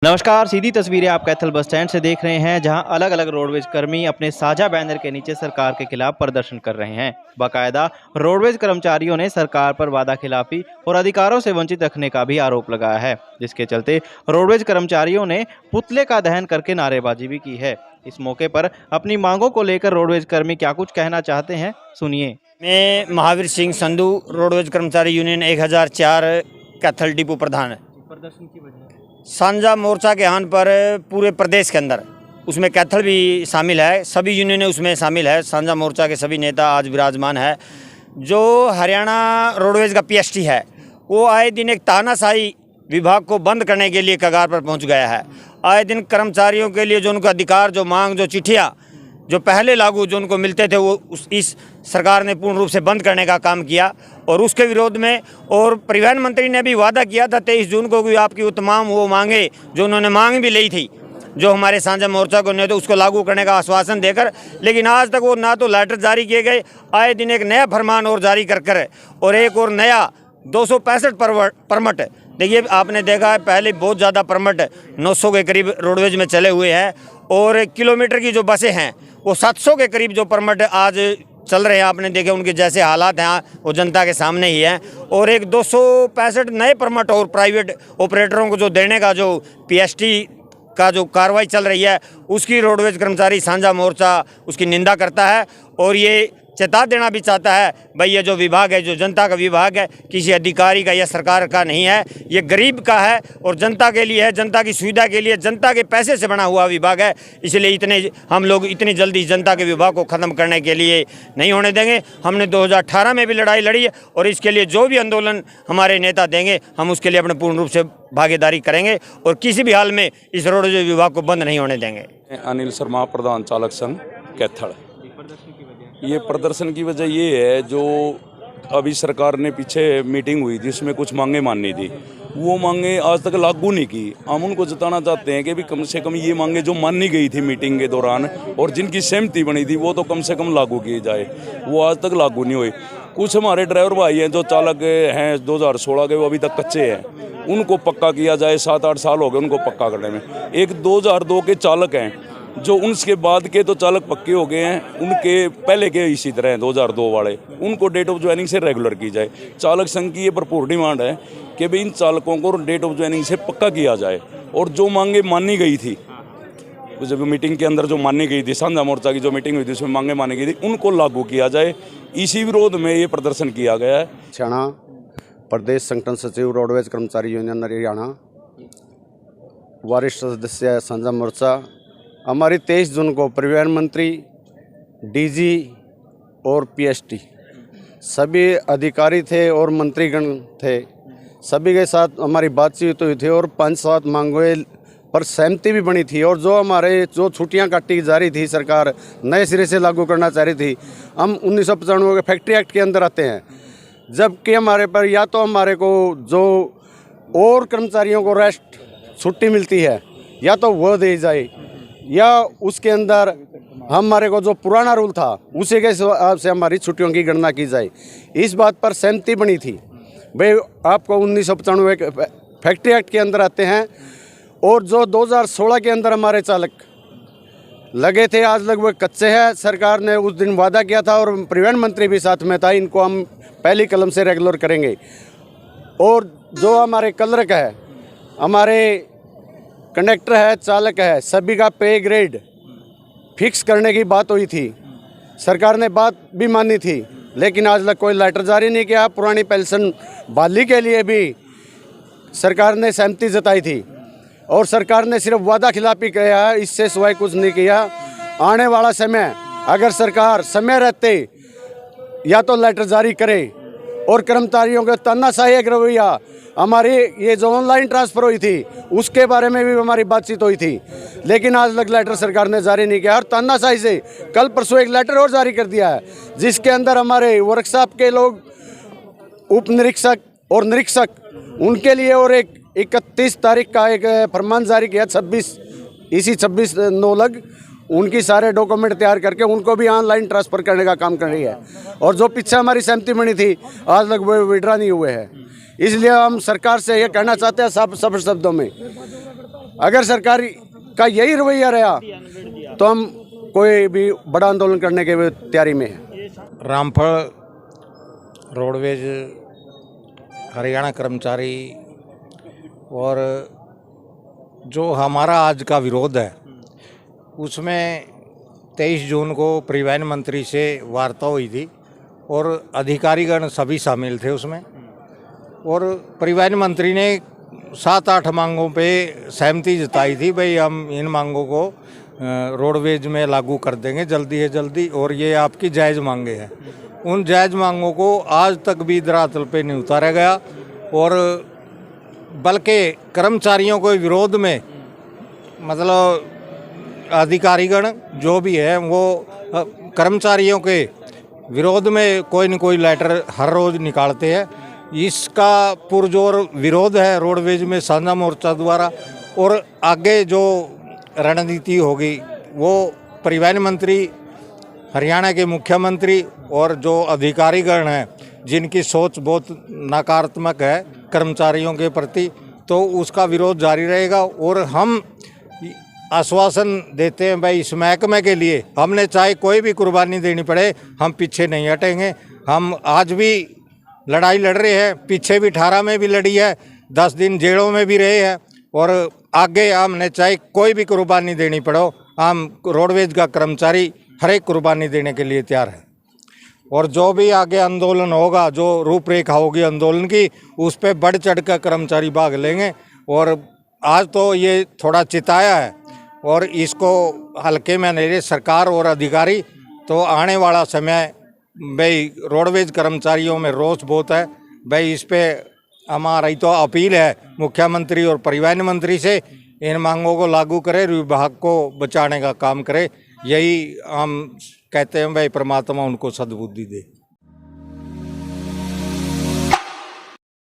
नमस्कार, सीधी तस्वीरें आप कैथल बस स्टैंड से देख रहे हैं, जहां अलग अलग रोडवेज कर्मी अपने साझा बैनर के नीचे सरकार के खिलाफ प्रदर्शन कर रहे हैं। बाकायदा रोडवेज कर्मचारियों ने सरकार पर वादा खिलाफी और अधिकारों से वंचित रखने का भी आरोप लगाया है, जिसके चलते रोडवेज कर्मचारियों ने पुतले का दहन करके नारेबाजी भी की है। इस मौके पर अपनी मांगों को लेकर रोडवेज कर्मी क्या कुछ कहना चाहते हैं, सुनिए। मैं महावीर सिंह संधू, रोडवेज कर्मचारी यूनियन 1004 कैथल डिपो प्रधान। प्रदर्शन की वजह साझा मोर्चा के आह्वान पर पूरे प्रदेश के अंदर, उसमें कैथल भी शामिल है, सभी यूनियनें उसमें शामिल है। साझा मोर्चा के सभी नेता आज विराजमान है। जो हरियाणा रोडवेज का पीएसटी है, वो आए दिन एक तानाशाही विभाग को बंद करने के लिए कगार पर पहुंच गया है। आए दिन कर्मचारियों के लिए जो उनका अधिकार, जो मांग, जो चिट्ठियाँ जो पहले लागू जो उनको मिलते थे, वो इस सरकार ने पूर्ण रूप से बंद करने का काम किया। और उसके विरोध में और परिवहन मंत्री ने भी वादा किया था 23 जून को कि आपकी वो तमाम वो मांगे जो उन्होंने मांग भी ली थी, जो हमारे साझा मोर्चा को ने तो उसको लागू करने का आश्वासन देकर, लेकिन आज तक वो ना तो लेटर जारी किए गए। आए दिन एक नया फरमान और जारी कर और एक और नया 265 परमिट। देखिए, आपने देखा है पहले बहुत ज़्यादा परमिट 900 के करीब रोडवेज में चले हुए हैं, और किलोमीटर की जो बसें हैं वो 700 के करीब जो परमिट आज चल रहे हैं। आपने देखे उनके जैसे हालात हैं वो जनता के सामने ही हैं। और एक 265 नए परमिट और प्राइवेट ऑपरेटरों को जो देने का जो पीएसटी का जो कार्रवाई चल रही है, उसकी रोडवेज कर्मचारी साझा मोर्चा उसकी निंदा करता है। और ये चेता देना भी चाहता है, भाई ये जो विभाग है, जो जनता का विभाग है, किसी अधिकारी का या सरकार का नहीं है, ये गरीब का है और जनता के लिए है, जनता की सुविधा के लिए, जनता के पैसे से बना हुआ विभाग है। इसलिए हम लोग इतनी जल्दी जनता के विभाग को ख़त्म करने के लिए नहीं होने देंगे। हमने 2018 में भी लड़ाई लड़ी है, और इसके लिए जो भी आंदोलन हमारे नेता देंगे, हम उसके लिए अपने पूर्ण रूप से भागीदारी करेंगे और किसी भी हाल में इस रोडवेज विभाग को बंद नहीं होने देंगे। अनिल शर्मा, प्रधान चालक संघ कैथल। ये प्रदर्शन की वजह ये है, जो अभी सरकार ने पीछे मीटिंग हुई थी, उसमें कुछ मांगे माननी थी, वो मांगे आज तक लागू नहीं की। हम उनको जताना चाहते हैं कि भी कम से कम ये मांगे जो मानी गई थी मीटिंग के दौरान और जिनकी सहमति बनी थी, वो तो कम से कम लागू की जाए। वो आज तक लागू नहीं हुई। कुछ हमारे ड्राइवर भाई हैं जो चालक हैं 2016 के, वो अभी तक कच्चे हैं, उनको पक्का किया जाए। 7-8 साल हो गए उनको पक्का करने में। एक 2002 के चालक हैं जो उनके बाद के तो चालक पक्के हो गए हैं, उनके पहले के इसी तरह हैं 2002 वाले, उनको डेट ऑफ ज्वाइनिंग से रेगुलर की जाए। चालक संघ की ये भरपूर डिमांड है कि भाई इन चालकों को डेट ऑफ ज्वाइनिंग से पक्का किया जाए। और जो मांगे मानी गई थी, जब मीटिंग के अंदर जो मानी गई थी, साझा मोर्चा की जो मीटिंग हुई थी उसमें मांगे मानी गई थी, उनको लागू किया जाए। इसी विरोध में ये प्रदर्शन किया गया है। हरियाणा प्रदेश संगठन सचिव, रोडवेज कर्मचारी यूनियन हरियाणा, वरिष्ठ सदस्य साझा मोर्चा। हमारी 23 जून को परिवहन मंत्री, डीजी और पीएसटी सभी अधिकारी थे और मंत्रीगण थे, सभी के साथ हमारी बातचीत हुई थी और 5-7 मांगों पर सहमति भी बनी थी। और जो हमारे जो छुट्टियां काटी जा रही थी, सरकार नए सिरे से लागू करना चाह रही थी। हम 1995 के फैक्ट्री एक्ट के अंदर आते हैं, जबकि हमारे पर या तो हमारे को जो और कर्मचारियों को रेस्ट छुट्टी मिलती है या तो वह दी जाए, या उसके अंदर हमारे को जो पुराना रूल था उसी के हिसाब से हमारी छुट्टियों की गणना की जाए। इस बात पर सहमति बनी थी। भाई आपको 1995 के फैक्ट्री एक्ट के अंदर आते हैं, और जो 2016 के अंदर हमारे चालक लगे थे, आज लगभग कच्चे हैं। सरकार ने उस दिन वादा किया था और परिवहन मंत्री भी साथ में था, इनको हम पहली कलम से रेगुलर करेंगे। और जो हमारे क्लर्क है, हमारे कंडक्टर है, चालक है, सभी का पे ग्रेड फिक्स करने की बात हुई थी। सरकार ने बात भी मानी थी, लेकिन आज तक कोई लेटर जारी नहीं किया। पुरानी पेंशन बहाली के लिए भी सरकार ने सहमति जताई थी, और सरकार ने सिर्फ वादा खिलाफी किया है, इससे सिवाय कुछ नहीं किया। आने वाला समय अगर सरकार समय रहते या तो लेटर जारी करे, और कर्मचारियों के तानाशाही एक रवैया, हमारी ये जो ऑनलाइन ट्रांसफ़र हुई थी उसके बारे में भी हमारी बातचीत हुई थी, लेकिन आज तक लेटर सरकार ने जारी नहीं किया। और तानाशाही से कल परसों एक लेटर और जारी कर दिया है, जिसके अंदर हमारे वर्कशॉप के लोग, उप निरीक्षक और निरीक्षक, उनके लिए और एक 31 तारीख का एक फरमान जारी किया। 26/9 लग उनकी सारे डॉक्यूमेंट तैयार करके उनको भी ऑनलाइन ट्रांसफ़र करने का काम कर रही है। और जो पीछे हमारी सहमति बनी थी, आज तक वो विड्रा नहीं हुए हैं। इसलिए हम सरकार से ये कहना चाहते हैं सब शब्दों में अगर सरकार का यही रवैया रहा तो हम कोई भी बड़ा आंदोलन करने के तैयारी में है। रामफल रोडवेज हरियाणा कर्मचारी और जो हमारा आज का विरोध है उसमें 23 जून को परिवहन मंत्री से वार्ता हुई थी और अधिकारीगण सभी शामिल थे उसमें, और परिवहन मंत्री ने 7-8 मांगों पे सहमति जताई थी, भाई हम इन मांगों को रोडवेज में लागू कर देंगे जल्दी है जल्दी, और ये आपकी जायज़ मांगे हैं। उन जायज़ मांगों को आज तक भी धरातल पे नहीं उतारा गया, और बल्कि कर्मचारियों के विरोध में मतलब अधिकारीगण जो भी है वो कर्मचारियों के विरोध में कोई न कोई लेटर हर रोज़ निकालते हैं। इसका पुरजोर विरोध है रोडवेज में साझा मोर्चा द्वारा, और आगे जो रणनीति होगी वो परिवहन मंत्री, हरियाणा के मुख्यमंत्री और जो अधिकारीगण हैं जिनकी सोच बहुत नकारात्मक है कर्मचारियों के प्रति, तो उसका विरोध जारी रहेगा। और हम आश्वासन देते हैं भाई इस महकमे के लिए हमने चाहे कोई भी कुर्बानी देनी पड़े हम पीछे नहीं हटेंगे। हम आज भी लड़ाई लड़ रहे हैं, पीछे भी 18 में भी लड़ी है, 10 दिन जेलों में भी रहे हैं, और आगे हमने चाहे कोई भी कुर्बानी देनी पड़ो हम रोडवेज का कर्मचारी हर एक कुर्बानी देने के लिए तैयार है। और जो भी आगे आंदोलन होगा, जो रूपरेखा होगी आंदोलन की, उस पर बढ़ चढ़ कर कर्मचारी भाग लेंगे। और आज तो ये थोड़ा चिताया है और इसको हल्के में नहीं ले सरकार और अधिकारी, तो आने वाला समय भाई रोडवेज कर्मचारियों में रोष बहुत है भाई। इस पे हमारी तो अपील है मुख्यमंत्री और परिवहन मंत्री से, इन मांगों को लागू करे, विभाग को बचाने का काम करे। यही हम कहते हैं भाई परमात्मा उनको सद्बुद्धि दे।